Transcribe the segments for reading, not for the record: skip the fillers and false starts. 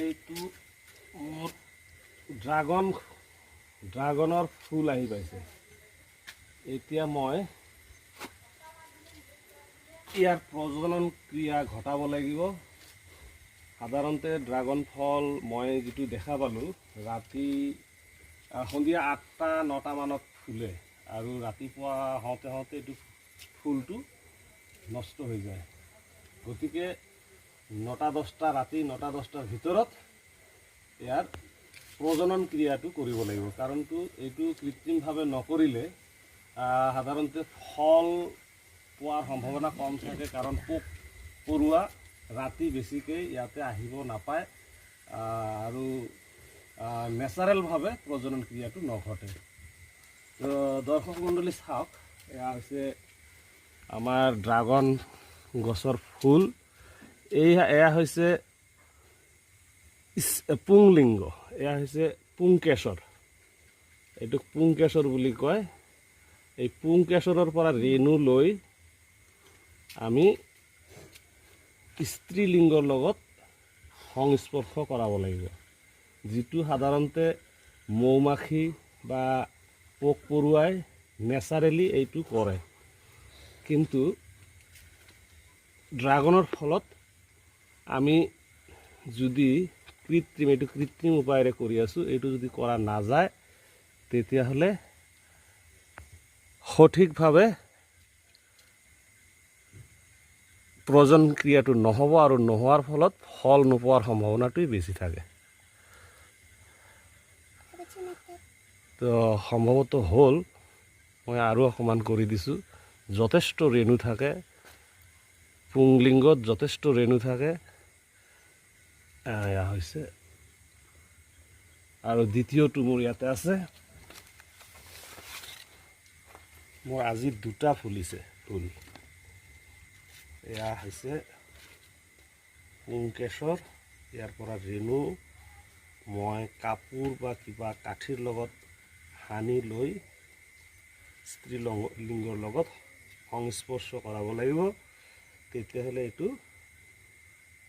এইটো মোৰ ড্ৰাগনৰ ফুল আহি পাইছে। এতিয়া মই ইয়াৰ প্ৰজনন ক্ৰিয়া ঘটাব লাগিব। সাধাৰণতে ড্ৰাগন ফল মই যিটো দেখা পালোঁ, ৰাতি সন্ধিয়া 8টা-9টা মানত ফুলে আৰু ৰাতিপুৱা হওঁতে এইটো ফুলটো নষ্ট হৈ যায়। গতিকে 9টা-10টা ৰাতি 9টা-10টাৰ ভিতৰত ইয়াৰ প্ৰজনন ক্ৰিয়াটো কৰিব লাগিব। কাৰণটো এইটো কৃত্ৰিমভাৱে নকৰিলে সাধাৰণতে ফল পোৱাৰ সম্ভাৱনা কম থাকে, কাৰণ পোক পৰুৱা ৰাতি বেছিকৈ ইয়াতে আহিব নাপায় আৰু নেচাৰেলভাৱে প্ৰজনন ক্ৰিয়াটো নঘটে। তো দৰ্শক মণ্ডলী চাওক, এয়া হৈছে আমাৰ ড্ৰাগন গছৰ ফুল। এয়া হৈছে পুংলিংগ, এয়া হৈছে পুংকেশৰ। এইটোক পুংকেশৰ বুলি কয়। এই পুংকেশৰৰ পৰা ৰেণু লৈ আমি স্ত্ৰীলিংগৰ লগত সংস্পৰ্শ কৰাব লাগিব, যিটো সাধাৰণতে মৌমাখি বা পোক পৰুৱাই নেচাৰেলি এইটো কৰে। কিন্তু ড্ৰাগনৰ ফলত আমি যদি কৃত্ৰিম উপায়েৰে কৰি আছোঁ, এইটো যদি কৰা নাযায় তেতিয়াহ'লে সঠিকভাৱে প্ৰজনন ক্ৰিয়াটো নহ'ব আৰু নোহোৱাৰ ফলত ফল নোপোৱাৰ সম্ভাৱনাটোই বেছি থাকে। তো সম্ভৱতঃ হ'ল, মই আৰু অকণমান কৰি দিছোঁ। যথেষ্ট ৰেণু থাকে, পুংলিংগত যথেষ্ট ৰেণু থাকে। এয়া হৈছে, আৰু দ্বিতীয়টো মোৰ ইয়াতে আছে। মোৰ আজি 2টা ফুলিছে ফুল। এয়া হৈছে পুংকেশৰ। ইয়াৰ পৰা ৰেণু মই কাপোৰ বা কিবা কাঠিৰ লগত সানি লৈ স্ত্ৰীলিংগৰ লগত সংস্পৰ্শ কৰাব লাগিব। তেতিয়াহ'লে এইটো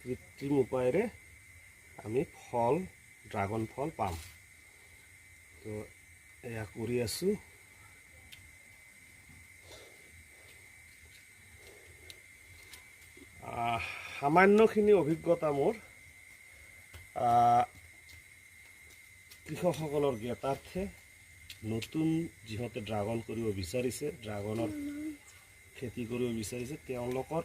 কৃত্ৰিম উপায়েৰে আমি ড্ৰাগন ফল পাম। তো এয়া কৰি আছোঁ। সামান্যখিনি অভিজ্ঞতা মোৰ কৃষকসকলৰ জ্ঞাতাৰ্থে, নতুন যিহঁতে ড্ৰাগন কৰিব বিচাৰিছে, ড্ৰাগনৰ খেতি কৰিব বিচাৰিছে, তেওঁলোকৰ